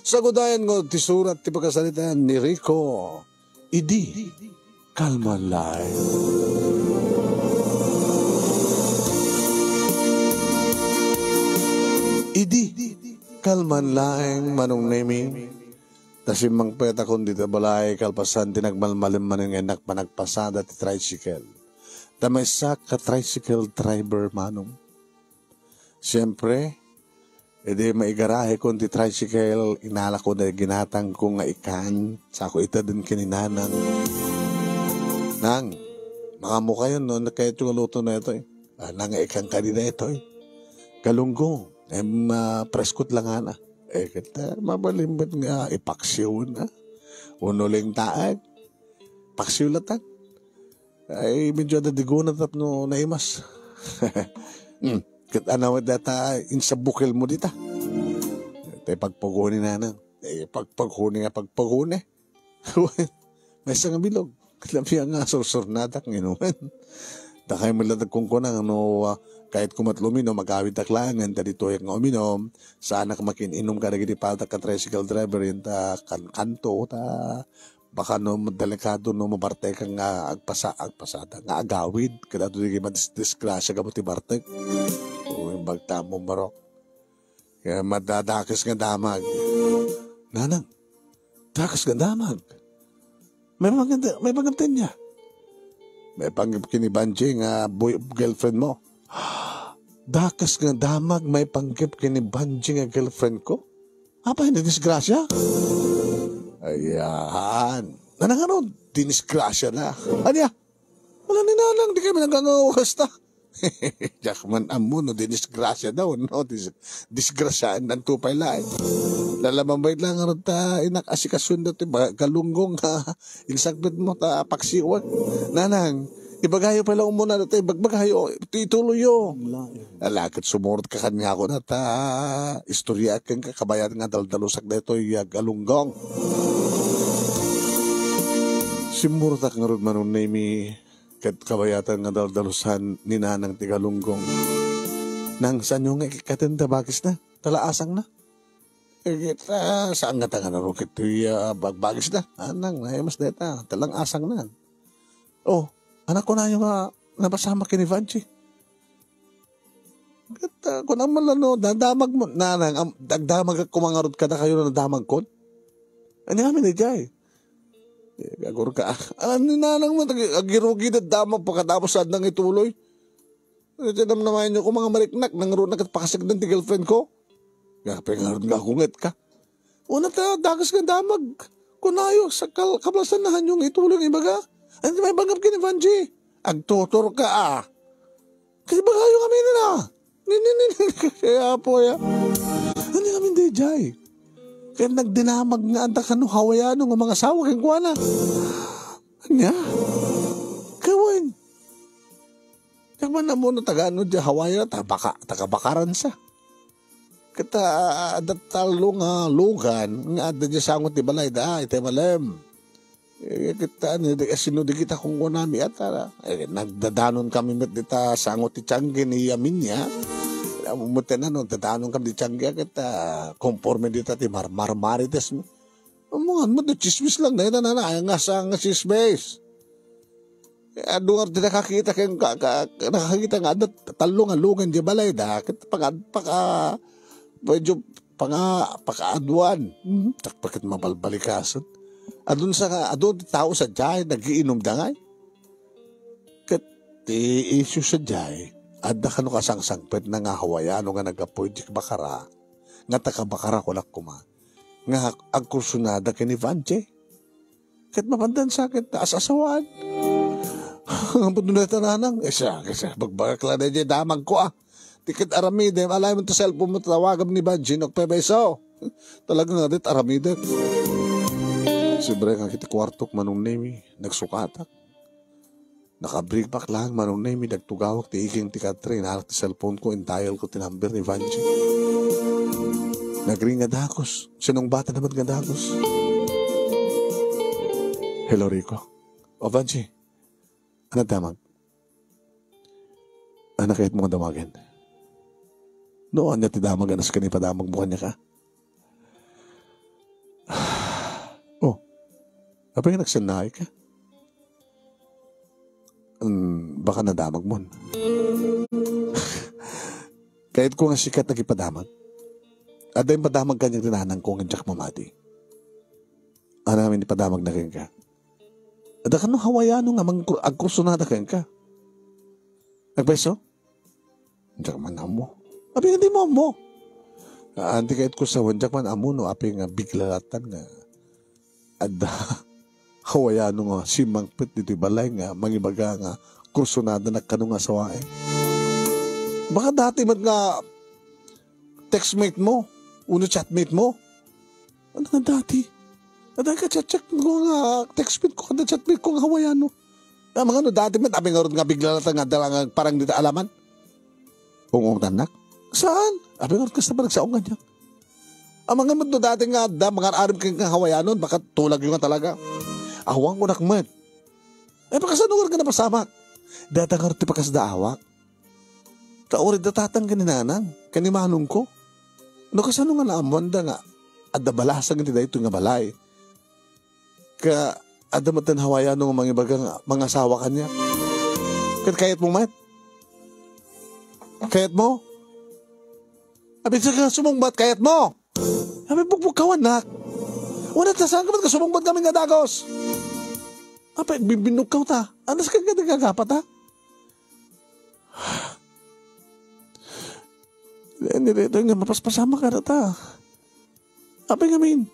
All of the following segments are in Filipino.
Sagudayan ngo ti surat ti pagkasalitan ni Rico. Idi kalmalay. Idi kalman laeng manong nemi. Tasimang peta kundi balay kalpasan tinagmalmalim manong enak panagpasada ti tricycle. Tamaysak ka tricycle driver manong. Siyempre, edi maigarahe kundi tricycle, inala ko na ginatang ko nga ikan, sako ita din kininanang. Nang, mga mukha yun, no, na kayo itong luto na ito eh. Nang ikan kanina ito eh. Galunggong, preskot lang ana. Kita mabalimbot nga ipaksiw na. Unuling taag. Paksiw latag. Ay medyo dadigunat at no naimas. Kita nawad data insabukil mo dita. Tay pagpaguni na nang. Pagpaguni nga pagpaguni. May isang bilog. Labi nga sursurnadak nginuman. Takay mo latag kung kunang kahit kumatlumino, mag-awit aklangan, dito yung uminom, sana ka makininom ka naging palta ka tricycle driver, yun ta kanto, ta baka no delikado no mabarte ka nga agpasada, nga agawid, kada ito di madisgrasya ka mo ti bartek. O yung bagta mo marok. Kaya madadakas nga damag. Nanang, dakas nga damag. May maganda niya. May pangkinibanji nga girlfriend mo. Dakas nga damag may panggip kini Banji nga girlfriend ko? Apa hindi disgrasya? Ayan. Nanang dinisgrasya na. Anya? Wala ni nanang, di kayo mananggangawas ta. Jakman amo no, dinisgrasya daw, no? Disgrasyaan ng tupay lain. Lalamambay lang nga ta, inakasikasun na ito, galunggong ha, insakbit mo ta, paksiwan. Nanang, ibagayo pala muna na tayo, bagbagayo, ituloy yo. Alakit sumurot ka kanya ako na ta, istorya kang kakabayan nga daldalusak na ito, galunggong. Simurot ak nga rin manon na imi, kabayatan nga daldalusan ni nanang tigalunggong. Nang saan yung katenda bagis na, talaasang na. Kita, saan nga tanga na rin kito bagbagis na. Anang, naimas na ito, talang asang na. Oh, anak ko na yung nabasama kini Vanchi. Kita, kung naman lang, dadamag mo, nanang, dagdamag kumangarot ka na kayo na nadamag ko. Ano kami na dyan? Gagur ka. Ano nanang mo, agirugi na damag pagkatapos saan nang ituloy. Tinam naman nyo kung mga mariknak, nangaroon na katpakasag ng girlfriend ko. Pengarot nga kungit ka. Una ta, dagas ka damag. Kunayo, sa kablasanahan yung ituloy ng ibaga. Ano may bangap kini Vanji? Agtutor ka Kasi bagayo kami nila. Kaya po ya. Ano kami di jay? Kaya nagdinamag nga anta ka no hawayano ng mga asawa kang kuwana. Anya? Kawin. Kaya na mo na taga-ano di hawaya taga-bakaran sa. Kita adatalo nga lugan nga adda di sangot ti balay da ite malem. Kita sinudi kita kung kunami at nagdadanon kami met dita sangot ti Tiangge ni Aminya. Umutin na dadanon kami ti Tiangge kita conforme dita ti marmarites mo. Umungan mo ti chismis lang na ito na nga sa nga chismis. Adungar di nakakita kayong nakakita nga adat talo nga lugan di balay da kita paka medyo paka-aduan. Takpakit mabalbalikasan. Adun tao sa jay, nagiinom dangay. Kati issue sa jay, adda ka no kasangsangpet na nga hawayano nga nagapoy di bakara, nga takabakara ko lakuma, nga agkursunada kini Vanche. Kat mapandan sakit, asasawan. Ang puto na tananang, siya, bagbagakla na dyan, damag ko Tikit aramide, alay mo ito cellphone mo, tawagam ni Vanchi, nagpebeso. Talaga nga dit, aramide. Siyempre nga kiti kwartok manong nemi, nagsukatak. Nakabrig back lang manong nemi, nagtugawak ti iking ti Katrin, harak ti cellphone ko, dial ko ti number ni Vanchi. Nagring nga dakos. Sinong bata naman nga dakos? Hello, Rico. O, Vanchi. Ano damag? Ano kahit mga damagin? Noon niya ti damag, anas ka ni padamag mo kanya ka? Apay nga nagsanay ka. Baka nadamag mo. Kahit ko nga sikat nagipadamag. At yung padamag kanyang rinanang ko nga Jack mamati. Ano namin ipadamag na kayo ka. At ka no hawayano nga agkursunada kayo ka. Nagbeso? Jack man mo. Apay nga di mo. Anti kahit ko sa Jack man amo no. Apay nga biglalatan nga. Ada hawayano nga simangpit dito balay nga mangibaga nga kursunada na kanong asawain. Baka dati man nga textmate mo, uno chatmate mo. Ano nga dati? Ada ka chat ko nga textmate ko kada chatmate ko nga hawayano. Mga ano dati man abi nga ron nga bigla nga dala parang dito alaman. Ungong tanak. Saan? Abi nga ron ka sa baragsaong nga. Ang mga mundo dati nga mga aram kang hawayanon baka tulag yung nga talaga. Awang ko nakmat. Baka sa nungar ka na pasamak. Datangar ti pakas daawak. Kaorid datatang kaninanang. Kanimanong ko. No kasano nga naamwanda nga. Adda balasang ti dahito nga balay. Ka adda matan hawayano nga mga bagang mga asawa kanya. Kayat mo mat. Kayat mo. Abi sa sumungbat kayat mo. Abi bugbog kawan nak. Wala ta saan ka man kasumungbat kami nga dagos. Apa bibinog ka ta? Anas ka nagagapat ha? Ito nga mapaspasama ka na ta. Apa nga min?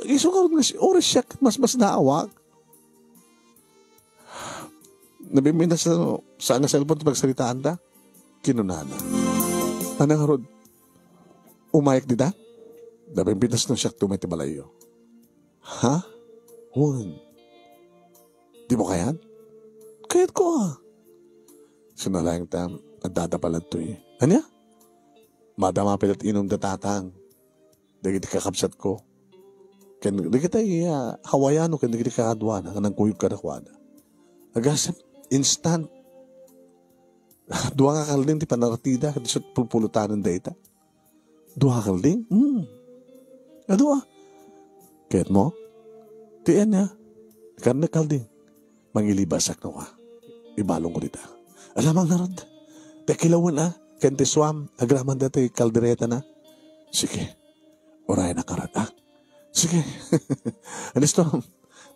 Iso ka nga si oras siya mas naawak. Nabimina sa nga cellphone pagsalitaan ta? Kinunana. Anang harod? Umayak di ta? Nabimbinas na siya tumay balayo. Ha? Huwag. Di mo kayan? Kayat ko ah. Sinalayang tam, nagdadapalan to eh. Anya? Madama pilat inom datatang. Dagiti kakapsat ko. Dagiti hawayano, dagiti kakadwana, kanang kuyog kadakwana. Agasap, instant. Dua ka kalding, ti panaratida, kadisot pulpulutanan da ita. Dua ka kalding? Dua. Kayat mo? Tiyan niya. Karna kalding. Mangilibasak na wa. Ibalong ko dita. Alamang narod. Tekilawan Kente swam. Agraman dati kaldereta na. Sige. Oray na karat Sige. Anis to.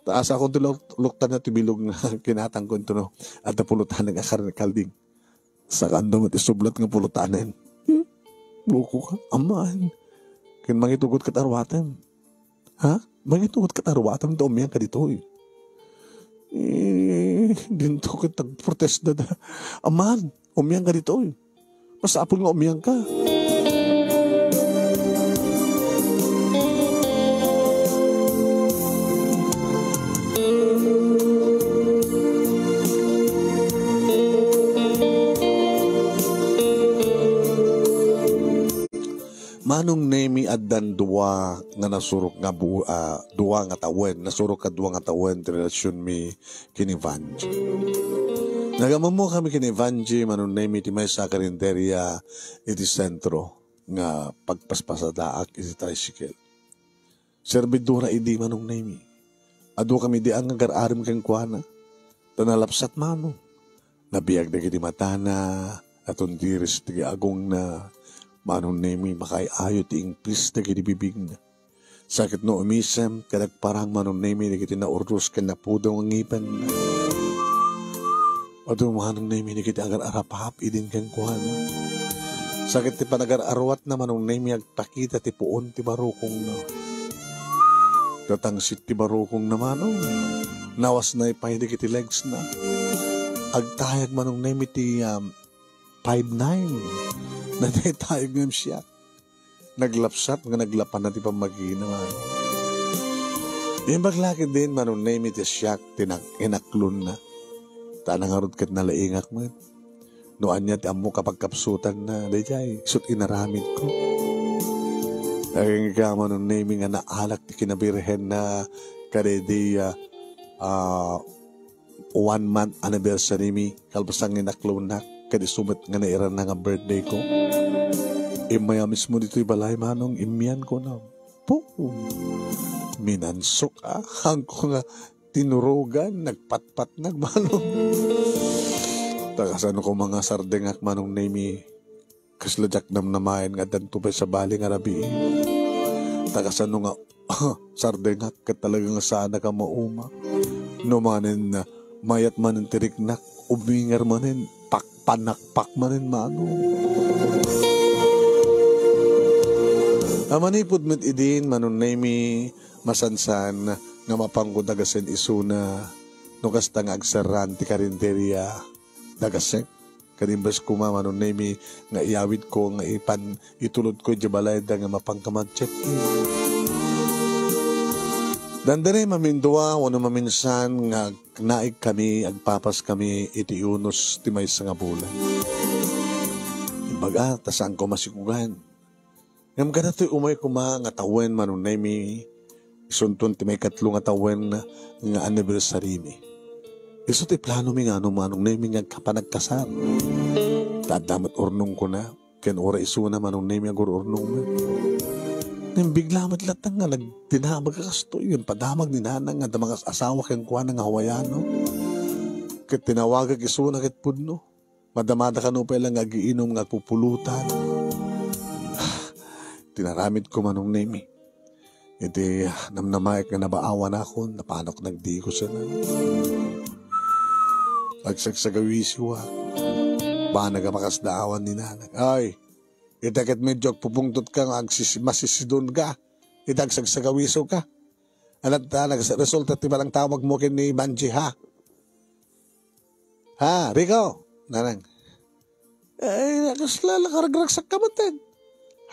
Taas ako luktan na tibilog na kinatang ko ito no. At napulutan ng akar na kalding. Sa kandom at isublat ng pulutanin. Buko ka. Aman. Kin mangitugot kat arwatan. Ha? Mangitugot kat arwatan. Umiyang ka dito Dinto kita protest na Aman, umiyang ka dito Mas apol nga umiyang ka. Manong nemi addan duwa nga nasurok nga duwa nga tawen nasurok ka duwa nga tawen relasyon mi kini Vanji. Nagamamo kami kini Vanji manong nemi ti may sa karinderya iti sentro nga pagpaspasadaak iti tricycle. Serbidura idi manong nemi. Adu kami di ang agararim kang kuana. Tanalapsat manong. Nabiyag na kiti matana atong diris ti agong na manong nemi makaayo ti ingplis na kinibibig na. Sakit no umisem, kadag parang manong nemi na kiti na urus ka na pudong ang ngipan na. Ado manong nemi na kiti agar arapahap idin kang kuhana. Sakit ti panagar-arwat na manong nemi agpakita ti puon ti barukong na. Katangsit ti barukong na manong. Nawas na ipahidi kiti legs na. Agtayag manong nemi ti 5'9". Nanaytayag ngam siya. Naglapsat nga naglapan na ti pamagina. Yung baglaki din manong name it siya inaklon na. Tanangarod kat nalaingak man. Noan niya ti amo kapag kapsutan na. Dayjay, sut inaramid ko. Naging ka manong name nga naalak ti kinabirhen na kadedi 1 month anniversary mi. Kalbasang inaklon na. Kadi sumat nga nairan na nga birthday ko. Imaya mismo dito'y balay manong imyan ko na. Po. Minansok hangko nga tinurugan, nagpatpat, nagmanong. Tagasano ko mga sardengak manong nami kasladyak namnamayan nga danto pa sa bali nga rabi. Tagasano nga sardengak ka talagang sana ka mauma. No manin na mayat manin tiriknak, umingar manin, pakpanakpak manin mano. Amanipod met idin manon nami masansan nga mapanggod dagasen isuna no kasta nga agsaran ti karinderya dagasek kanimbas kuma manon nami nga iawid ko nga itulod ko di balay da nga mapangkamag check in. Dandare mamindua wano maminsan nga naig kami agpapas kami iti unos ti maysa nga bulan. Imbaga tasang ko masikugan. Ngam kada to'y umay kuma nga tawen manon nami isuntun ti may katlo nga tawen nga anniversary mi. Iso ti plano mi nga manong nami nga kapanagkasar. Tadamat ornong ko na ken ora iso na manong nami agur ornong na. Nang bigla matlatang nga nagtinamag kasto yun padamag ni nanang nga damagas asawa ken kuha nga hawayano. Ket tinawagag iso na ket pudno. Madamada ka no pa lang agiinom nga pupulutan. Tinaramid ko manong nami. Iti namnamayag nga nabaawan ako, napanok nagdi ko siya na. Pagsagsagawisiwa, ba nagamakasdaawan ni nanag. Ay, itakit medyo pupungtot ka nga masisidon ka. Itagsagsaгаwiso ka. Alat ta, nagresulta ti balang tawag mo kin ni Banji ha. Ha, Rico, nanang. Ay, nakasla, karagraksak ka matid.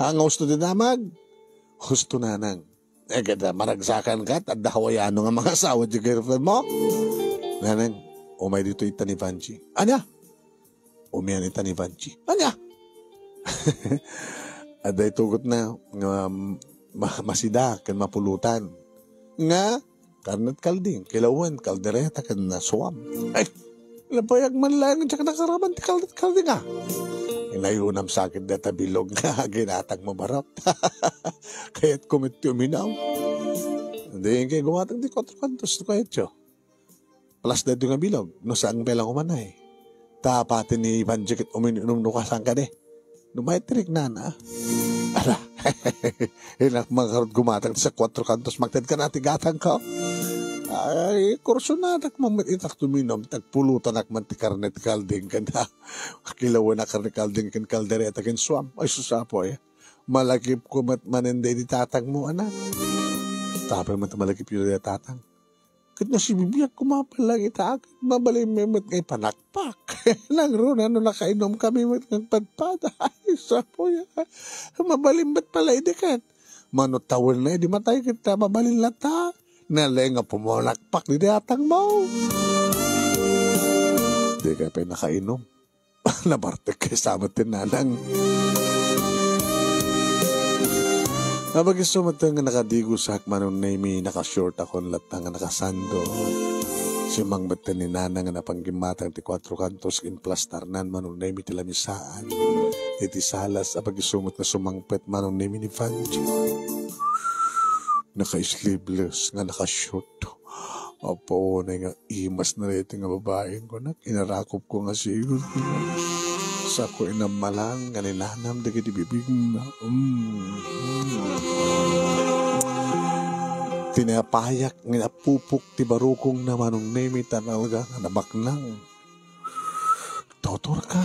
Hanga gusto din namag. Gusto nanang. Kada maragsakan ka at dahawayano nga mga asawa di girlfriend mo. Nanang, umay dito ita ni Banji. Anya? Umiyan ita ni Banji. Anya? Aday tugot na masida kan mapulutan. Nga, karnat kalding, kilawan, kaldereta kan naswam. Ay, lapayag man lang tsaka nakaraman ti kaldat kalding ah. Inayunam sa akin data bilog na ginatang mamarap. Kaya't kumiti uminaw. Hindi kayo gumatang di 4 kantos na kayo. Plus na nga bilog. No saan pelang umanay. Tapatin ni Ivan Jacket uminom no kasang ka de. Numaytirik na na. Ala. Ilang mga gumatang sa 4 kantos. Magtad ka natin gatang ka. Ay, kurso na, itak tuminom, tagpulutan akman ti karnet kalding kan na. Kilawan na karnet kalding kan kaldereta kan swam. Ay, susapo eh. Malakip ko manende di tatang mo, anak. Tapos man malakip yun di tatang. Kat na si bibiyag kumapalang itaak, mabalay memet ngay panakpak. Nangro na no nakainom kami magpadpada. Ay, sapo ya. Mabalimbat pala idikat. Manotawal na, di matay kita, mabalin lata. Nalay nga pumalakpak ni datang mo. Di ka pa nakainom. Nabartek kayo sama tinanang. Nabagisumata nga nakadigo sa hakmanong nami nakashort ako latang nga nakasando. Si Mang Batan ni Nanang nga napanggimatang ti 4 kantos in plastarnan manong nami tilamisaan. Iti salas abagisumot na sumangpet manong nami ni Vanji. Naka-sleeveless nga naka-short. Opo, na nga imas na rin nga babaeng ko. Inarakop ko nga siyo. Sa ko inamalang nga nilanam dagi di bibig na. Tinapayak nga napupuk ti barukong na manong nemi tanalga nga nabaknang. Totor ka.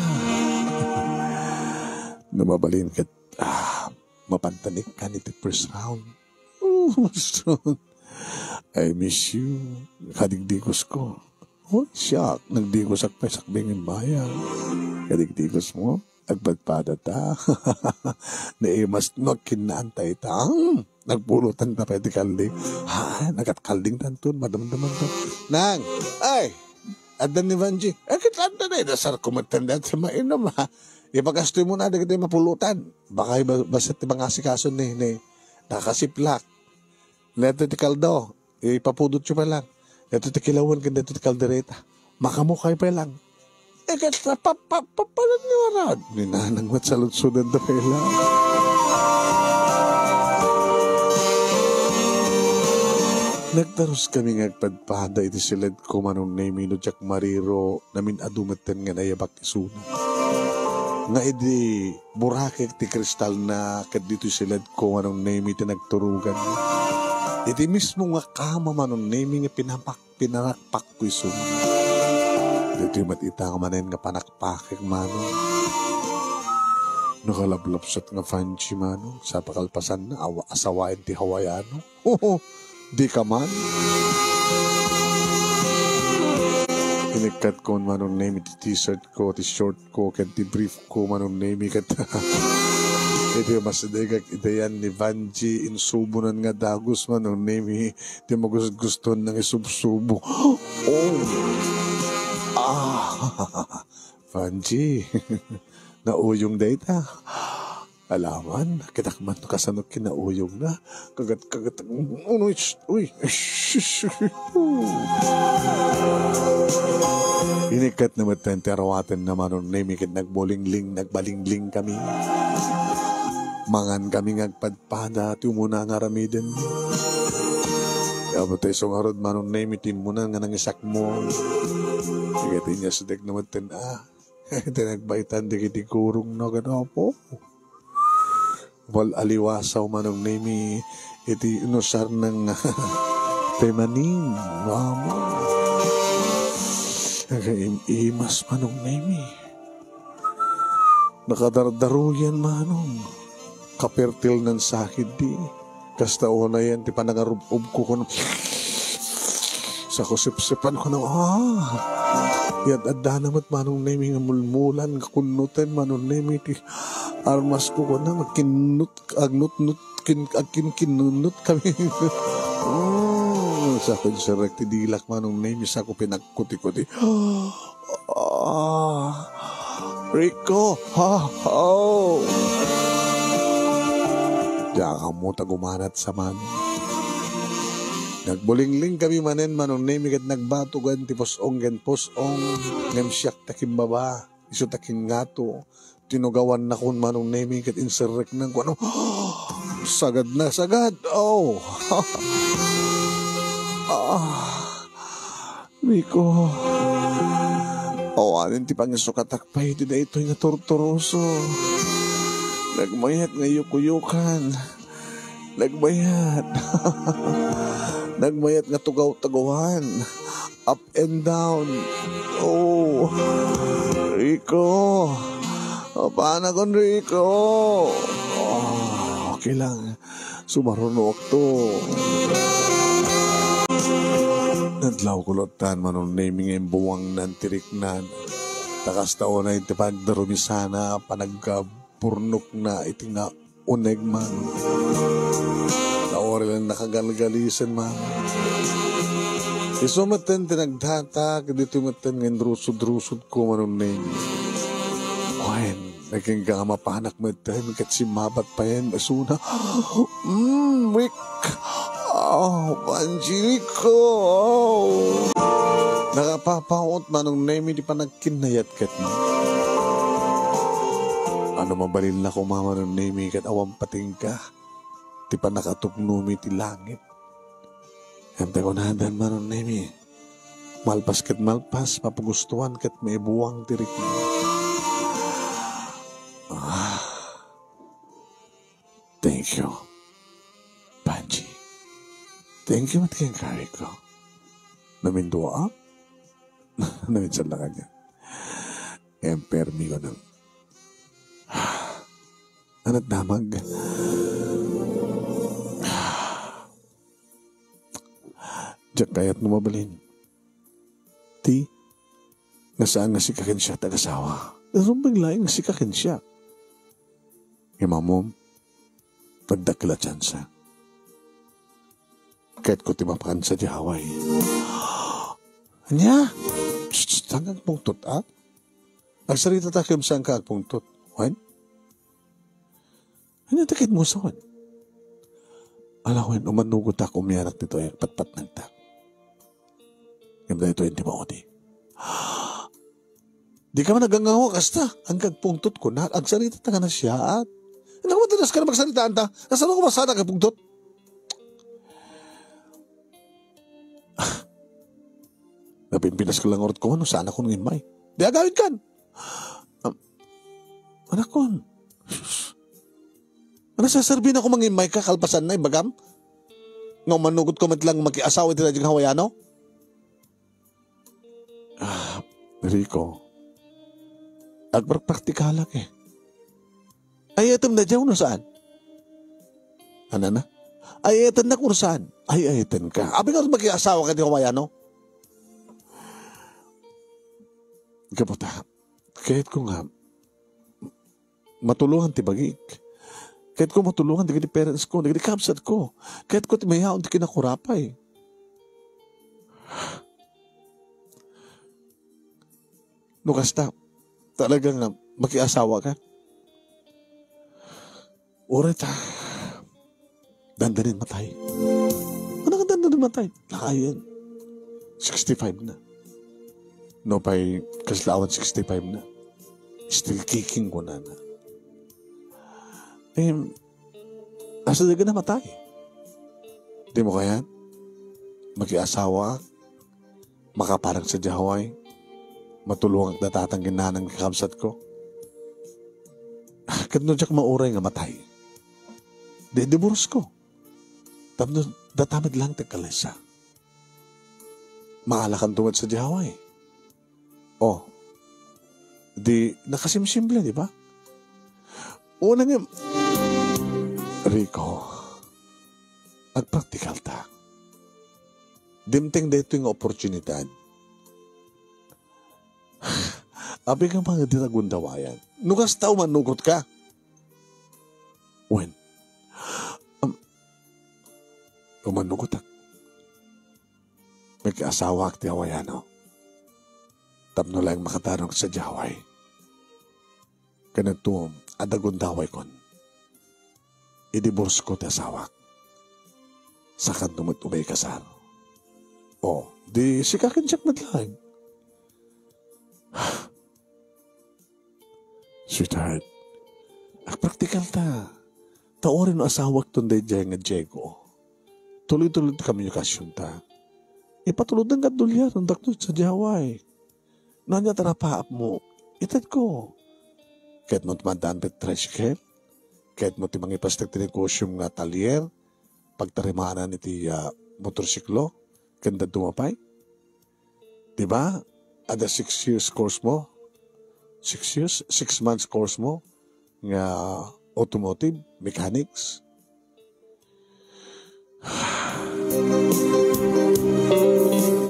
Namabalin ka. Mapantanik ka ni ti first round. I miss you. Kadigdigos ko. Oh, shock. Nagdigos ak pa sakbingin bayan. Kadigdigos mo. Agpadpada ta. Naimas no kinaantay ta. Nagpulutan ta pwede kalding. Ha, nagatkalding tantun. Madamdaman ta. Nang, ay, adan ni Vanji. Kitanda na dasar kumatanda sa mainom ha. Ipagastoy mo na agad mapulutan. Baka basta ti mga asikaso ni nakasiplak. Leto ti kaldo, ipapudot siya pa lang. Leto ti kilawan, leto ti kaldereta. Makamukay pa lang. Kaya papalan niyo arad. Ninanang matsalutsudan na pala. Nagtaros kami ngagpadpada iti silid ko manong naimino Jack Mariro namin adumatan nga nayabak isuna. Nga iti burakek ti kristal na kat dito silid ko manong naimi ti nagturugan. Iti mismo nga kama manong naimi nga pinanakpak ko isuna. Dito matita nga manen nga panakpakik manong. Nakalablapsat nga fanchi manong sa pakalpasan na asawain ti Hawaiano. Di ka man. Inikat ko manong name iti t-shirt ko, ti short ko, kat ti brief ko manong name kat. Ito yung masadegak itayan ni Vanji insubunan nga dagos manong name iti magusot-guston ng isubsubo. Oh! Vanji, nauyong data. Alaman, kitakman no kasanok kinauyong na. Kagat, uy. Inikat na matan, terawatan naman nun, namikit nagbalingling kami. Mangan kami ngagpadpada, tumuna nga ramiden. Kapatay so nga rod manong namitin mo na nga nangisak mo. Igatin niya sa dek na matan, tinagbaitan di kitikurong na gano'n po. Wal aliwasaw manong nami iti inusar ng temaning mama nagaimas manong nami nakadardaruyan manong kapertil ng sakit di kasta na yan ti panangarubub ko kuno sa kusip-sipan ko na yad adda namat manong nami nga mulmulan kakunutan manong nami ti armas ko na kinunot kami. Sa akin siya rekti-dilak manong name, isa ko pinagkuti-kuti. Rico! Diyan ka mo tagumanat sa man. Nagbulingling kami manen manong name, kat nagbatugan ti posong ngem siyak takim baba, iso takim gato. Tinugawan na kung manong naming kat insurrect ng kung ano. Sagad. Rico. Anin ti pangisukatakpay. Di na ito'y nga torturoso. Nagmayat nga yukuyukan. Nagmayat. Nagmayat nga tugaw-tagawan. Up and down. Rico. Paano kon Rico? Okay lang. Sumarunok to. Nadlaw kulotan manong naming ang buwang ng tiriknan. Takas tao na iti pagdarumi sana panagkapurnok na iti nga uneg man. Naori lang nakagalgalisan man. Isumaten tinagdatak dito maten ng drusod-drusod ko manong naming. Naging ka mapanak mo tayo, kat si mabat pa yan, basuna. Wik! Panjiko! Nakapapaot manong nemi di pa nagkinayat kat mo. Ano mabalil na ko mama ng nemi kat awang pating ka. Di pa nakatupnumi ti langit. Hante ko nadan manong nemi. Malpas kat malpas, papagustuhan kat may buwang tirik mo. Thank you, Panji. Thank you, matiging kari ko. Namindua? Naminsan lang kanya. Empermi ko ng anat damag. Diyak kaya't numabalin. Ti, nasaan nga si kakin siya tag-asawa? Nasaan biglaing si kakin siya? Imamom, nagdakila tsansa. Kahit ko timapakan sa di Hawaii. Anya? Hanggang pungtot, Ang sarita takim saan ka pungtot. Wan? Anya takit mo sa wan? Alawan, umanugot ako umiyanak nito ay patpat ng tak. Yung dahil ito yung timaoti. Di ka man nagangawa kasta. Hanggang pungtot ko na. Ang sarita ta ka na siya at hindi ko matinas ka na magsalitaan ta. Nasaan ako masada ka pungtot? Pimpinas ko lang orot ko, ano, saan ako ng imay? Di agawin kan. Anak ko, ano sasabi na ko mangimay ka, kalpasan na, bagam? Nga manugot ko matlang makiasawa ito na diyang Hawaiano? Rico, agpraktikalak eh. Ay, etam na dyan, saan? Ano na? Ay, etan na kung saan? Ay, etan ka. Abi ka makiasawa ka di Hawaiano? Kaputa, kahit ko nga, matulungan ti bagik. Kahit ko matulungan, di parents ko, di kapsat ko. Kahit ko ti mayaon, di kinakurapay. No kasta, talagang makiasawa ka. Oret, dandanin matay. Ano ka dandanin matay? Nakayan. 65 na. No pa'y kaslawan 65 na. Still kicking ko na. Asa daga na matay. Di mo kaya? Makiasawa, makaparang sa Jahaway, matulungan at natatanggin na ng kakabsat ko. Kadno dyak mauray nga matay. Divorce ko. Tapno, datamad lang tagkalesa. Maalakan tuwad sa Jahaway. Di, nakasimsimple, di ba? Una nga, Rico, agpraktikal ta. Dimteng dito yung oportunidad. Abi ka mga dinagundawayan. Nukas tao manugot ka. When? Manugot ak. May kaasawa ak ti Hawaiano. Tapno lang makatarong sa Jaway. Kanagtuom, adagundaway kon. I-divorce ko ti asawak. Sakan tumot umay kasar. Di sikakin siyak madlang. Sweetheart, praktikal ta. Taorin no asawak tunday dyan nga Diego. Tuloy-tuloy kami yung kasyon ta. Ipatulod ng kadulyan ang dakto sa Jaway. Nanya tarapaap mo, itad ko. Kahit mo tumadaan pet tricycle, kahit mo timang ipastak tinikusyong nga talyer, pagtarimanan iti motorsiklo, kanda dumapay. Diba? Ada 6 years course mo, 6 months course mo, nga automotive, mechanics.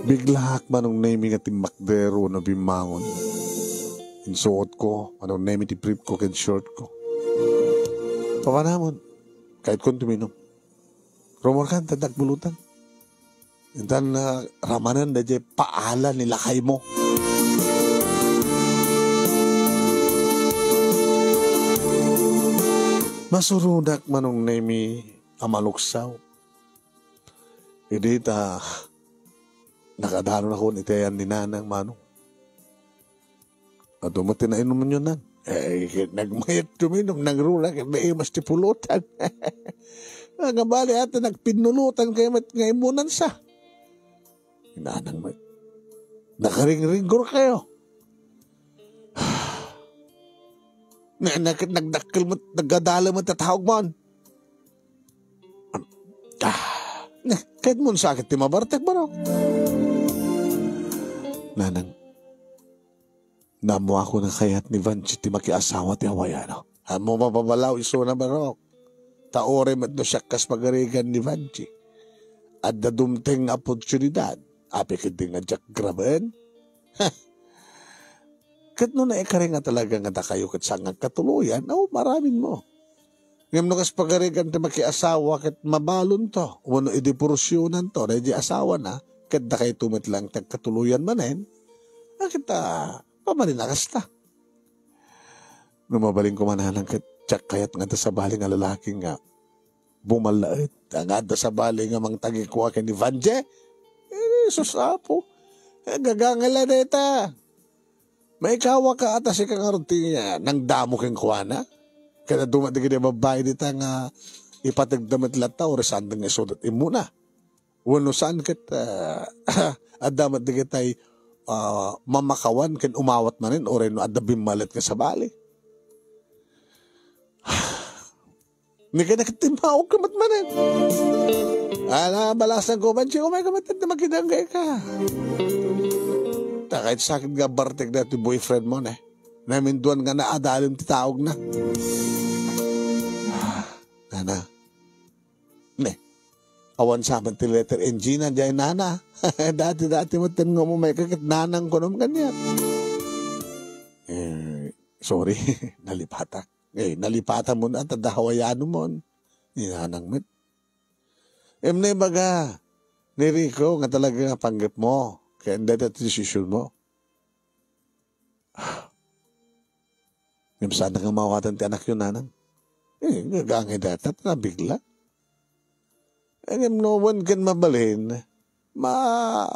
Biglahak manong naming at makdero na bimangon. Insuot ko, manong naming ti brief ko ken short ko. Pamanamon, kahit kung tuminom. Rumor kan, tadak bulutan. Intan na ramanan na dyan, paala nilakay mo. Masurudak manong naming amaluksaw. Hindi ta... Nakadano na ko ni Tayan ni Nanang Manong. At dumating na inuman yun nan. Nagmayat tuminom, nagrula, may mas tipulutan. Nga bali ata nagpinulutan kayo nga imunan sa. Nanang may. Nakaring-ringgor kayo. Nagdakil mo, naggadala mo tatawag mo. Kahit mo sakit ti mabartek ba no? Nanang, namuha ko na kayat ni Vanchi ti makiasawa ti Hawaiano. Amo mapabalaw iso na barok. Taore mat no siyakas pagarigan ni Vanchi. At dadumteng oportunidad. Api kiti nga jak graben. Kat no na ikari nga talaga nga kayo kat sangag katuluyan, maraming mo. Ngayon nukas pagarigan ti makiasawa kat mabalon to. Wano idiporsyonan to. Na di asawa na. Kat da kayo tumit lang tagkatuluyan manen. Kita pamalinakas ta. Numabaling ko manalang kat tsak kayat nga sa baling nga lalaking nga bumalait. Nga sa baling nga mang tagikuha kay ni Vanje. Susapo. Gagangala na ita. May kawa ka ata si kangaruti niya. Nang damo kang kuha na. Kaya dumating na babae dita nga ipatagdamat lata o resandang nga sudat imuna. Wano saan kat adamat na kita'y mamakawan ken umawat manin o rin adabim malit ka sa bali. Hindi ka nakatimawag ka matmanin. Balasan ko, Bansi, may kamatid na makinanggay ka. Kahit sakit nga bartek na ito boyfriend mo na. Naminduan nga na adalim titawag na. Nana. Ne. Awan sa aman ti letter NG na dyan nana. Dati mo tingo mo may kakit nanang ko naman ganyan. Sorry. Nalipata. Nalipatan mo na, tadahawayano mo. Ninanang mit. Na baga, ni Rico nga talaga panggap mo. Kaya hindi at desisyon mo. Yung sana nga mawatan ti anak yun, nanang. Gagangay datat na bigla. No one can mabalhin.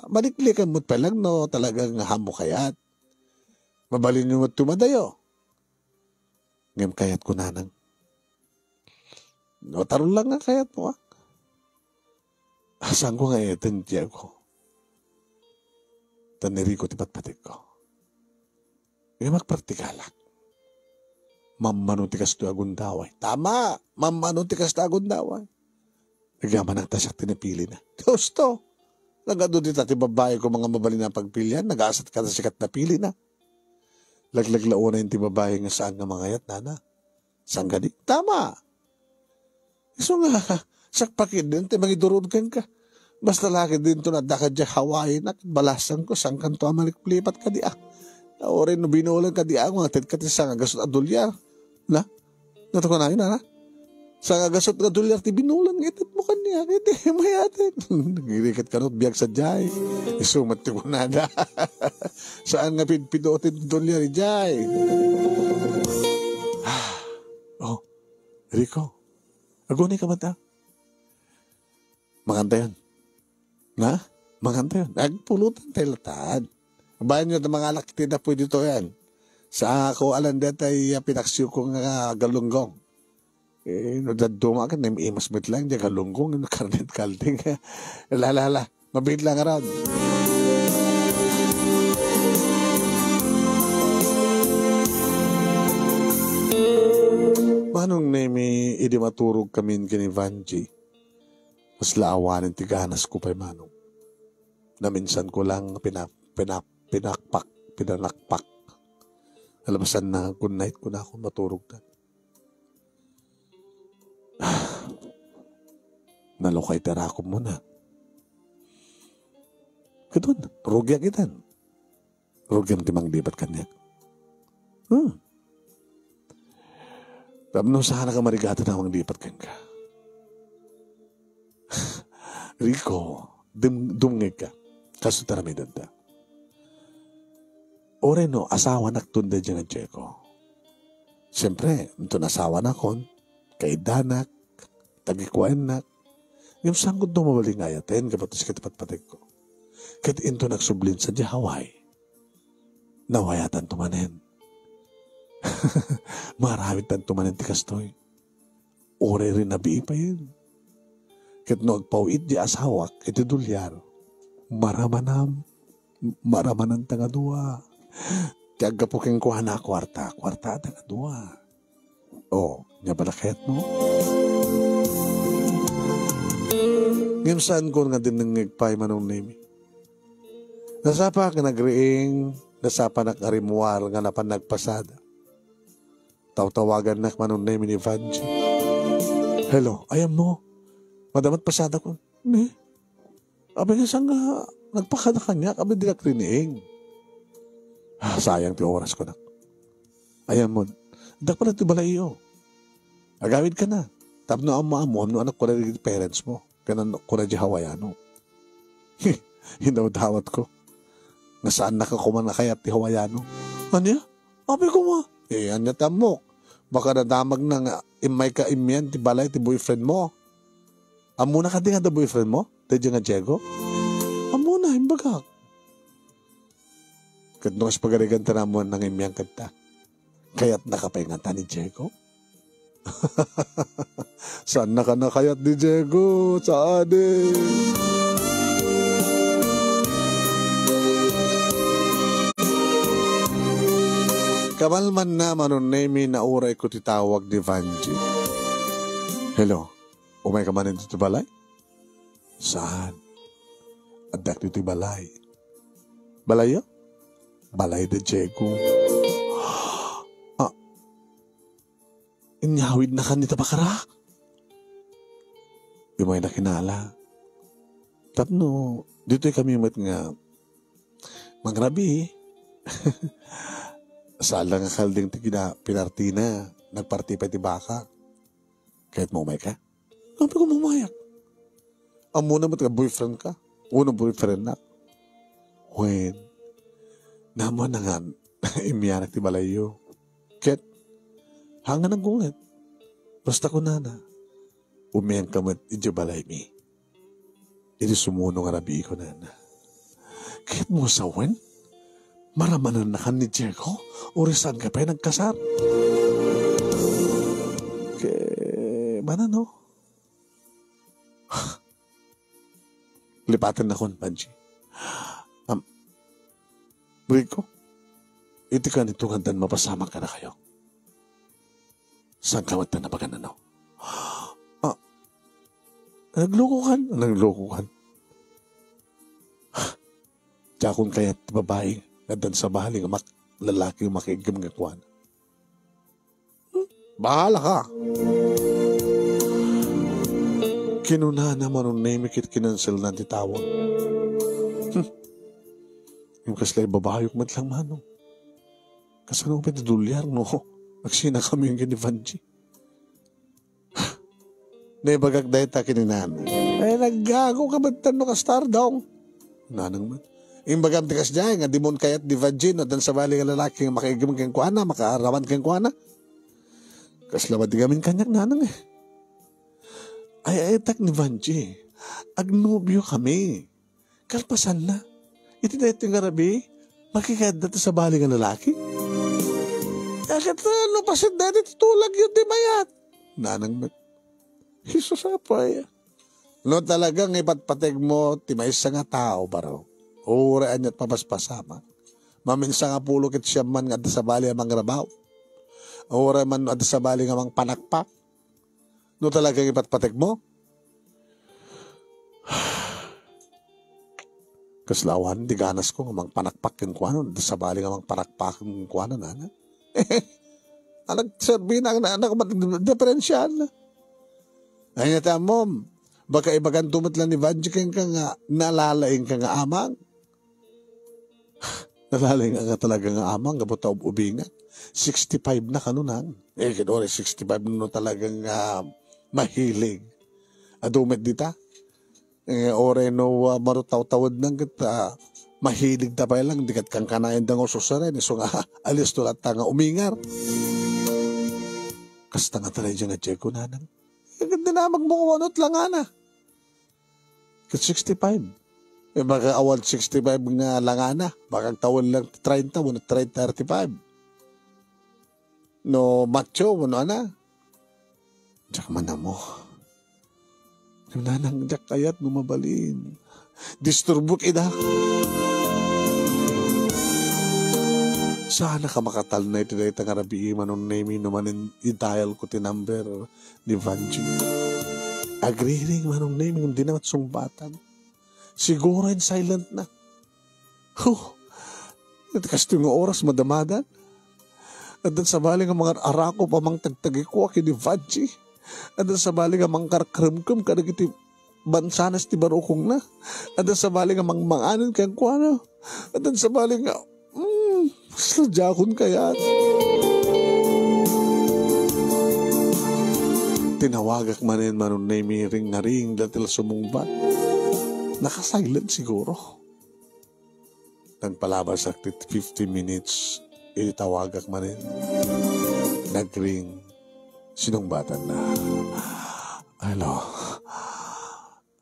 Maliklikan mo't palang no, talagang hamo kayat. Mabalin nyo mo't tumadayo. Ngam kayat ko nanang. No, taron lang nga kayat mo. Asan ko nga tantiya ko. Taniri ko tipat-patik ko. Ngayon magpartikalak. Mamano tikas to agundaway. Tama! Mamano tikas to agundaway. Nagyaman ang tasyak tinapili na. Gusto! Nagado dito ti babae ko mga mabali na pagpilian. Nag-aasat ka na sikat na pili na. Laglaglao na yung ti babae nga saan nga mga yat, nana. Saan gani? Tama! So nga, sakpakid din, mangidurod ka. Basta laki din to na dakad dya Hawaii na balasan ko, saan kanto amaliplipat ka di Orin no binulan ka di ako, nga ka ti sanga gasot adulyar. Na? Nato ko na yun, na? Sanga gasot adulyar ti binulan, itit mo kanya, iti mayatin. Nagirikat ka no, biyag sa jay. Isumat ti ko nada. Saan nga pidotin adulyar, jay? Oh, Rico. Aguni ka ba ta? Maganda yan. Na? Maganda yan. Nagpulutan tayo latad. Bayan nyo na mga lakiti na pwede ito yan. Sa ako alam dito ay pinaksyo ko nga galunggong. No, daduma ka, naimas mit lang dyan galunggong, karnet kalding. Lalala, mabit lang around. Manong nemi idi maturog kami kini Vanji. Mas laawanin ti ganas ko pa'y manong. Na minsan ko lang pinakpak. Alabasan na good night ko na ako maturog na. Nalokay tara ko muna. Kadun, rugya kitan. Rugya ng timang libat kanya. Tapos sana ka marigata na mang lipat ka. Rico, dumngig ka. Kaso taramidad da. Ore no, asawa naktunda dyan ang Jeko. Siyempre, ito nasawa na kon, kay danak, tagikuan nak. Yung sanggod no mabaling ayaten, kapatos katipat-patik ko. Kat ito nagsublin sa Hawaii. Nawayatan tumanen. Maramit tan tumanen ti kastoy. Ore rin nabii pa yun. Kat no agpawid di asawak, iti dulyar. Maramanam tangadua. Tiyaga po keng kuha na kwarta tangadua. O, niya balakayat mo? Ngayon saan ko nga din nangigpay manong nimi? Nasapa ka nagriing, nasapa nakarimuar nga napan nagpasada. Tawagan na manong nimi ni Vanji. Hello, ayam mo. Madamat pasada ko. Ne? Abi nga saan nga nagpakada kanya, abi dilak riniing. Sayang ti oras ko na. Ayam mo. Dak pa na ti balaiyo. Agawid ka na. Tapno amo anak ko na parents mo. Kanan ko na di Hawaiano. Hinawdawat ko. Nga saan nakakuman na kaya ti Hawaiano? Anya? Abi ko ma. Anya tamok. Baka nadamag na nga imay ka imyan ti balay ti boyfriend mo. Amo na ka di nga da boyfriend mo? Tadyo nga Diego? Amo na, imbagak. Kat nung pagarigan ta naman ng imyan kata. Kaya't nakapahingatan ni Diego? Saan na ka nakayat ni Diego? Saan eh? Kamalman na manunemi na uray ko titawag ni Vanji. Hello, umay ka man dito balay? Saan? Adak dito balay. Balay yo? Balay de Diego. Inyawid na kanita bakara. Di mo na kinala. Tapno, dito kami mat nga mangrabi. Sala nga kalding tigina pinartina. Nagparti pa ti baka. Kahit mo umay ka. Sabi ko mumayak. Amo na mat ka boyfriend ka. Unang boyfriend na. When, naman na nga imiyanak ti balayo. Ket, hanga ng gulat. Basta ko nana. Umiyan ka mat idyo balay mi. Iti sumuno nga rabi ko nana. Kahit mo sa wen, maramanan na kan ni Diego, urisan ka pa nagkasar. Kaya, mana no? Lipatan na kon, Banji. Rico, iti ka nito kandan mapasama ka na kayo. Saan ka matan na bagan ano? Naglukuhan. Tsakon kaya't babae nadan sa bahali nga lalaki yung makigam nga kuwan. Bahala ka. Kinuna naman ang namikit kinansel na titawag. Yung kaslay babayok matlang mano. Kasano pa dulyar no? Nagsina kami yung ginivanji. Naibagag dahi ta kininan. Ay naggago ka ba't tanong ka star daw? Nanang man. Yung bagam tikas dyan, nga dimon kayat di vagin, dan sa bali nga lalaki nga makigam kang kuana, makaarawan kang kuana. Kaslawad di gamin kanyak nanang eh. Ay tak ni Vanji. Agnobyo kami. Kalpasan na. Iti na ito nga rabi, makikad dito sa bali nga lalaki. Bakit ano pasin dati tutulag yun di mayat? Nanang man. Jesus apay. No talagang ipatpateg mo timay sa nga tao baro. Uraan niya't papaspasama. Maminsa nga pulo kit siya man nga sa bali amang rabaw. Ura man sa bali nga mang panakpak. No talagang ipatpateg mo. Kaslawan, di ganas ko nga mang panakpak yung kuwanon. Sa bali nga mang panakpak yung kuwanon, anak. Nagsabi na anak diferensyan na. Ay nata mo, baka ibagan tumatlan ni Vanji kang nga nalalaing ka nga amang. Nalalaing nga talaga nga amang, gabota ubingan. 65 na kanunan. Kinore, 65 na talagang mahilig. Adumit dita. Ore no marutaw-tawad nang kita. Mahilig na pa lang, dikat kang kanayan dang ususarin. So nga, alis to lahat nga umingar. Kasta nga talay dyan nga Diego nanang. Ganda na magmukuwanot lang ana. Kat 65. Baka awal 65 nga lang ana. Baka tawal lang 30, muna 35. No macho, muna ana. Diyak man na mo. Yung nanang diyak kayat gumabalin. Disturbok ida. Sana ka makatal na ito dahil nga rabi manong name naman i-dial ko ti number ni Vanji. Agreeing manong name hindi naman sumbatan. Siguro in silent na. Kasi yung oras madamadan. At sa bali nga mga arako pa mang tagtagi ko aki ni Vanji. At sa bali nga mga karkrimkum kadag iti bansanas ti barukong na. At sa bali nga mga manganin kayang kuwana. At sa bali nga sadjakon kaya. Tinawagak manin manon na ring nga ring datil sumungbat. Nakasilent siguro. Nagpalabas sa 50 minutes, itawagak manin. Nagring sinungbatan na.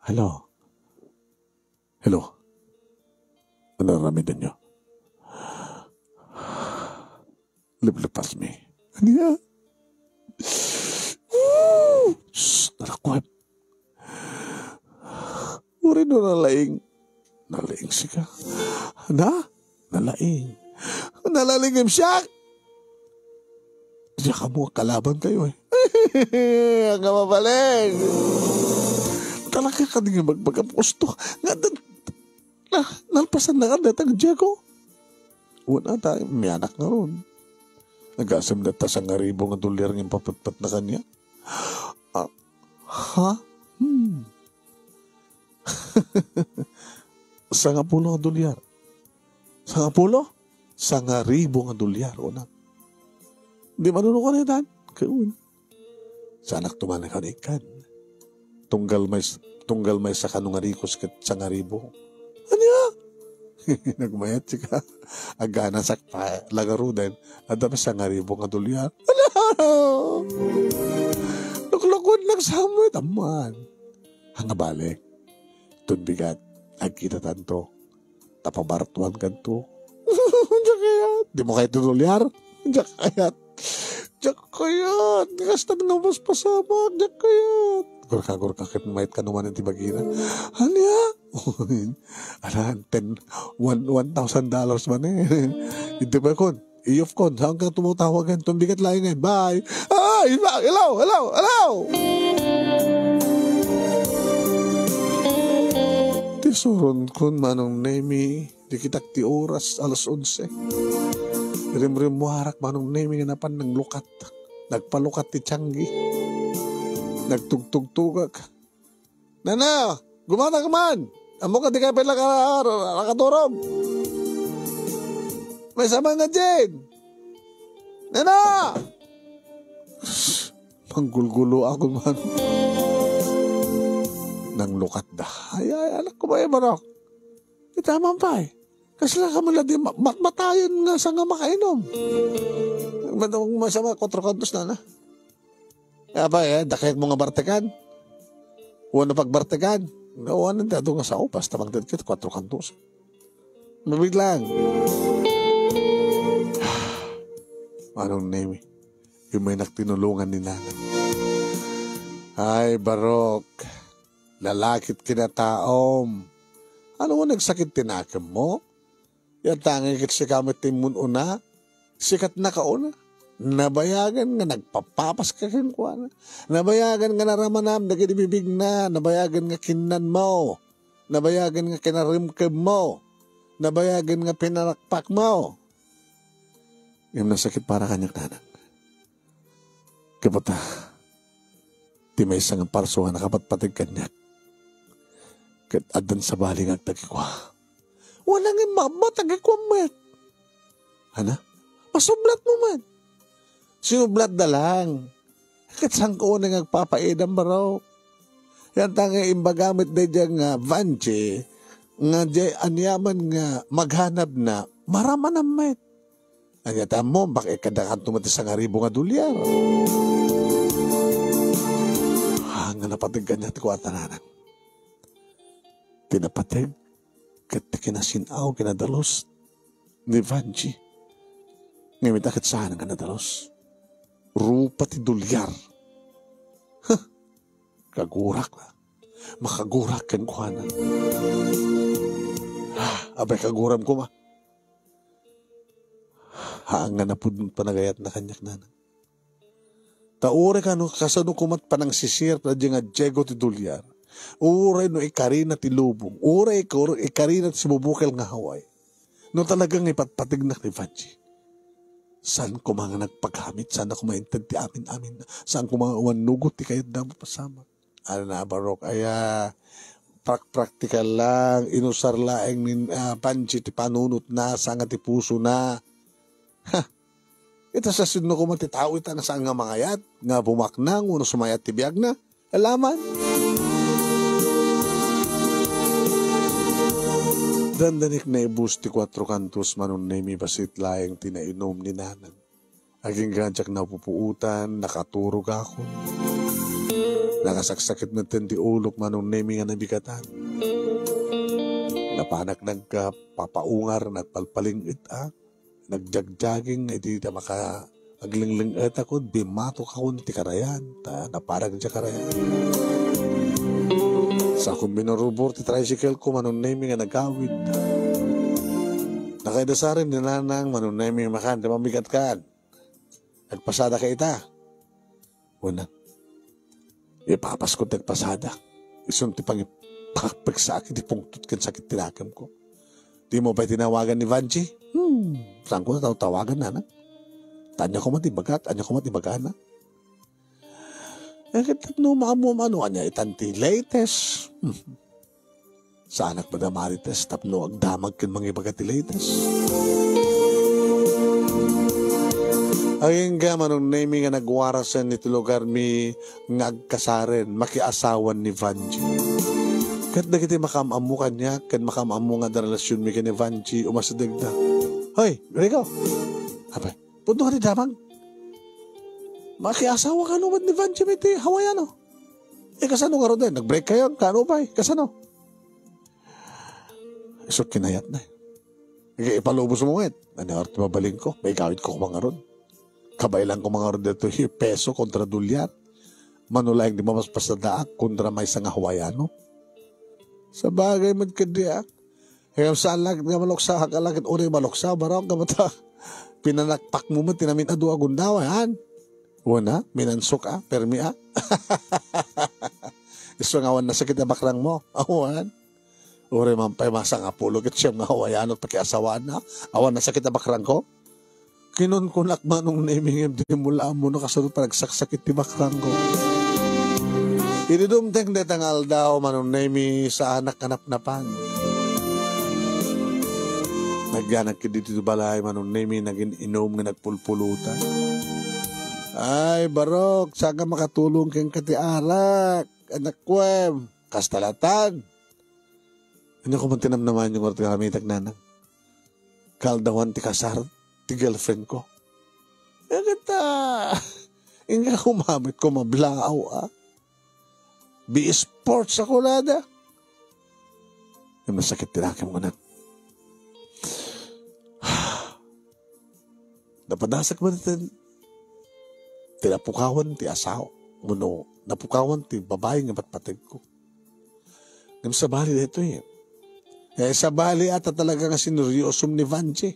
Hello? Ano ramidan nyo? Liplipas mi. Ano yan? Nalakwat. Uri no nalaing. Nalaing siya. Nalaing. Nalaling siya. Diya ka mo, kalaban kayo eh. Ang mabaling. Talaga ka din magpagkapusto. Nga, nalpasan na ka datang Diego. Una tayo, may anak na ron. Nag-asam na ta sa $1,000 ng papatpat na kanya. Ha? $10,000. $10,000? $1,000. Una. Di manuno ko na yan. Kaun. Sa anak tumanang ka na ikan. Tunggal may sa kanungarikos kat $1,000. Ano ya? Nagmayat siya. Agana sa lagaro din. At dami $1,000. Ano? Nakulakon lang sa amoy. Taman. Hangabalik. Tunbigat. Agkita tanto. Tapabaratuan kanto. Diyak kayat. Di mo kayo $2. Diyak kayat. Diyak kayat. Kasta nga mas pasama. Diyak kayat. Gurka kahit ka naman ng tibagina. Ano ya? $1,000 man eh. Hindi ba kon? Iyop kon. Saan ka tumutawagan? Tumbigat lang ngayon. Bye. Ay! Hello! Tisuron kon manong nemi. Di kitak ti oras. 11:00. Rim muharak manong nemi nga napan ng lukat. Nagpalukat ti Tianggi. Nagtugtugtugak. Nana! Gumana ka man! Amo ka di kayo pala nakaturog. May sama nga dyan. Nana! Manggulgulo ako man. Nang lukat da. Ay, anak ko ba yung manok? Itaman pa eh. Kasi lang ka mula di matayan nga sa nga makainom. Masama 4 kantos na. Kaya ba dakit mo nga bartekan? Huwag na pagbartekan. Huwag na dito nga sa upas. Tamang dito 4 kantos. Mabiglang. Anong name? Yung may nagtinulungan ni Nana. Ay, Barok. Lalakit kinataom. Ano mo nagsakit tinakam mo? Yan tangi kit si kamit timun una. Sikat na kauna. Nabayagan nga nagpapapas ka kinkwana. Nabayagan nga naramanam na kinibibig na. Nabayagan nga kinan mo. Nabayagan nga kinarimkab mo. Nabayagan nga pinarakpak mo. Yung nasakit para kanyang nanang. Kaputa, di may isang parsuhan na kapatpatig kanya. Kat adan sa baling ang tagikwa. Walang imama, tagikwa met. Hana? Masublat mo man. Sinublat na lang. Kat saan ko na nagpapaidam baraw. Yan tanga imbagamit na dyan nga vanche. Nga dyan anyaman nga maghanap na marama na met. Anyata mo, baka ikadakan tumati sa $1,000 nga napatig kanya ti kuwata nanan. Tinapatig kat kinasinaw kinadalos ni Vanchi. Ngayon akit saan ang kinadalos. Rupa ti $1. Kagurak na. Makagurak kan kuhana. Abay kaguram ko ma. Haangan na po panagayat na kanyak nanang. Taure ka no kasano kumat panang sisir na dyan nga Diego ti $1. Uray no ikari na ti lubong. Uray ikari na ti sibubukal nga haway. No talagang ipatpatig na ni Vanchi. Saan ko mga nagpaghamit? Saan ako maintad ti amin-amin na? Saan ko mga umanugot ti kayat na mapasama? Ano na Barok? Aya praktikal lang. Inusar laeng ni Vanchi ti panunot na. Saan nga ti puso na. Ito sa sidno ko matitao ita na saan nga mangayat. Nga bumaknang. Uno sumayat ti biyag na. Alaman. Dandanik na ibus ti 4 kantos manon na imibasit laeng tinainom ni Nanan. Aging ganjak na pupuutan, nakaturog ako. Nakasaksakit na ti ulok manon na imi nga nabigatan. Napanak nagpapaungar, nagpalpaling ita, nagjagjaging, iti na maka aglingling ita ko, bimato ka ko ti karayan, naparag dya karayan. Sa akong binarubor ti tricycle ko, manunay nga nagawid. Nakaidasarin ni Nanang, manunay nga makan, di mamigat kan. Nagpasada ka ita. Una. Ipapas ko nagpasada. Isunti pang ipakpag sa akin, ipungtut kan sakit tinakam ko. Di mo ba tinawagan ni Vanji? Saan ko na tawagan na? Tanya ko matibagat, anya ko matibagan na. Eh, no, maamu ano, anya itanti latest. Sa anak ba na marites, tapno agdamag kan mga ibagati latest. Ayun nga manong naming nga nagwarasan nito lugar mi ngagkasaren, makiasawan ni Vanji. Kat na kita makamamukan niya, kan makamamu nga da relasyon mi ni Vanji, umasadag na. Hoy, Rico! Abay, punto ka ni damang. Makiasawa ka naman ni Vanji miti, Hawaiano. Eh, kasano nga rin din? Nag-break kayo? Kano pa eh? Kasano? So, kinayat na eh. Ipalubos mo ngayon. Ano, arte mabaling ko. May kawit ko mga ron. Kabaylan ko mga ron dito yung peso kontra dolyar. Manulayang di mamas pasadaak kontra may isang Hawaiano. Sa bagay man kadiak. Kaya saan lang nga maloksa, hakalagit unay maloksa, barang kamata. Pinanakpak mo man, tinamin adu agundawa, yan. Una, minansok permi Iso nga awan na sakit na bakrang mo. Awan. Ure man pa'y masang apulo kit siyang nga Hawaiano at pakiasawaan na. Awan na sakit na bakrang ko. Kinon ko nakmanong naming di mula mo na kasunod pa nagsaksakit ti bakrang ko. Ididumteng detangal daw manong nami sa anak kanap-napan. Nagyanag ka dito balay manong nami naging inom nga nagpulpulutan. Ay, Barok, saan ka makatulong kang katiarak? Anak ko, kastalatan. Ano ko man tinamnaman yung orta kami tagnanang? Kaldawan ti kasar, ti girlfriend ko. Eh, kita, inga kumamit ko mablaaw, Be sports ako nada. Yung masakit tinakim ko na. Napadasak mo natin. Tinapukawan ti asaw. Muno, napukawan ti babae nga patpatid ko. Ngam sa bali dito eh. Eh sa bali ata talaga nga sineryosum ni Vanji.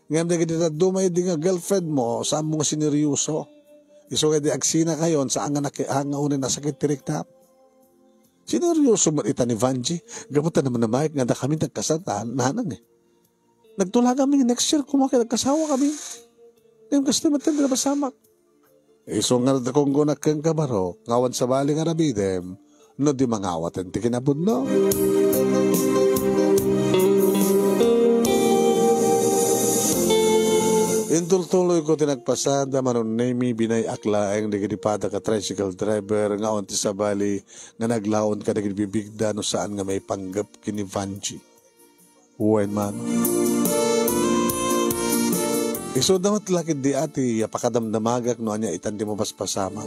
Ngam na kita dumay di nga girlfriend mo, saan mo nga sineryoso. Iso nga di agsina kayon, saan nga unin nasakit tiriktap. Sineryoso man ita ni Vanji. Gamutan naman na Mike, nga na kami nagkasatan, nanang eh. Nagtula kami next year, kumaki nagkasawa kami. Ngam kasi naman tayo nabasamak. Iso nga na kung gunak kang kabaro, ngawan sa bali nga nabidem, no di mangawat ang tikinabud no. Intultuloy ko tinagpasada manon nami binay akla ang nagadipada ka tricycle driver nga onti sa bali nga naglaon ka nagbibigda no saan nga may panggap kini Vanji. Uwen man. Iso damat lakid di ati, apakadamdamagak no anya itandi mo paspasama.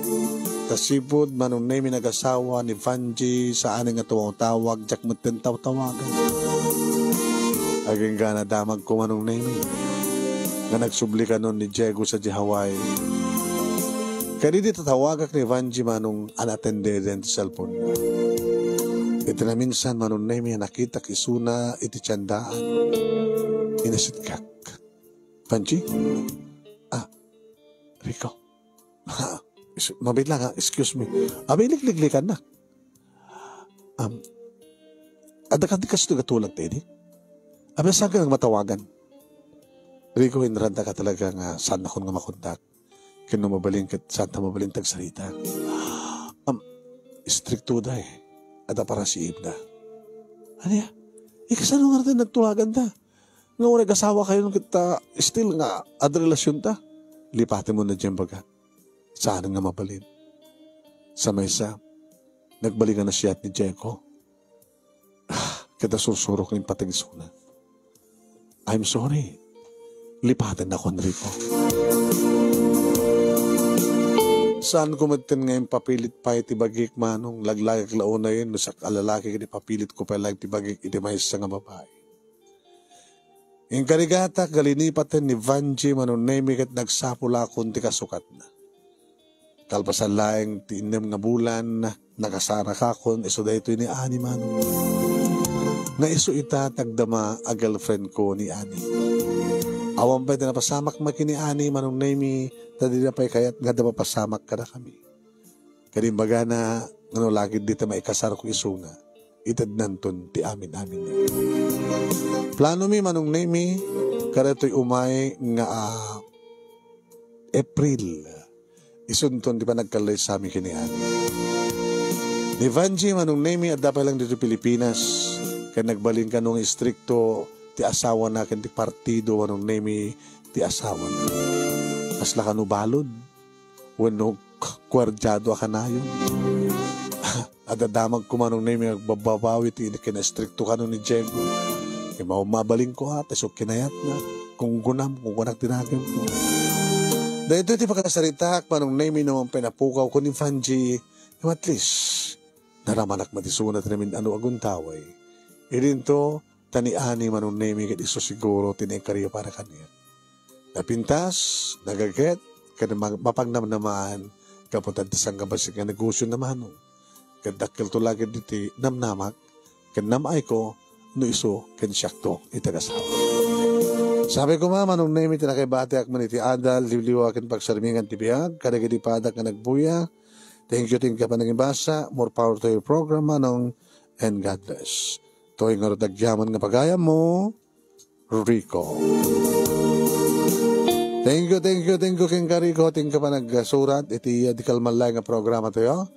Tasipod manong nami nag-asawa ni Vanji saan nga tawag, jak mo tawagan. Aging gana damag ko manong nami. Nga nagsubli ka nun ni Diego sa Hawaii. Kaya di tatawagak ni Vanji manong anatende din sa cellphone. Ito na minsan manong nami nakita kisuna iti tiyandaan. Inasitkak. Vanji? Rico. Mabit lang ha, excuse me. Liklikan na. Ada ka di kasi tulad tayo di? Saan ka nang matawagan? Rico, inranda ka talaga nga saan ako nga makontak. Kino mabaling kat saan ta mabaling tagsalita. Stricto da eh. Ada para si Ibna. Ano ya? Kasano nga natin nagtuwagan ta? Nga kung nag-asawa kayo nung kita, still nga, ad relasyon ta. Lipatin mo na dyan baga. Saan nga mabalin? Sa maysa, nagbalikan na siya at ni Jeko. Kita susurok ng patigisuna. I'm sorry. Lipatin ako, Enrico. Saan ko matin ngayon papilit pa itibagik manong laglagak launa yun, sa alalaki kini papilit ko pa lang itibagik itimay sa nga babae. Yung karigata, galinipatin ni Vanji manunemi kat nagsapula kundi kasukat na. Kalpasan laing tiinem nga bulan, nakasara ka kun, iso da ito ni Ani manong. Nga iso ita tagdama a girlfriend ko ni Ani. Awan pa'y napasamak makiniani manong nemi, tadi na pa'y kayat nga da mapasamak ka na kami. Kanimbaga na, lagi dito maikasar ko isuna, itad nanton ti amin-amin. Plano mi manong nemi, kada to'y umay nga April, isunton di pa nagkalay sa amin kiniani. Ni Vanji manong nemi at dapat lang dito Pilipinas, kaya nagbalin ka nung istrikto, ti asawa na ken ti partido wanong nemi ti asawa na. Kasla ka no balod. Wano kwardyado ka na yun. Adadamag ko manong nemi agbababawi ti kinastrikto ka no ni Diego. Kaya mabaling ko ha, taso kinayat na. Kung gunam, kung kunak tinagam ko. Dahil ito ti pagkasaritak manong nemi naman pinapukaw ko ni Vanji. At least, naramanak matisunat namin ano aguntaway. Irin to, tani-ani manong nemi kat iso siguro tinekariyo para kaniya. Napintas, nagaget, kada mapagnamnamaan, kapuntan tisang kabasik nga negosyo naman. Kadakil to lagi diti namnamak, kad namay ko, no iso, kan siyakto, itagasawa. Sabi ko manong nemi tinakibati ak maniti adal, liwliwakin pagsarmingan tibiyag, kadagiti padak nga nagbuya. Thank you pa naging basa. More power to your program, manong, and God bless. To'y nga rodagyaman nga pagaya mo, Rico. Thank you, King Rico. Ting ka pa nagsurat. Iti di kalmalay nga programa tayo.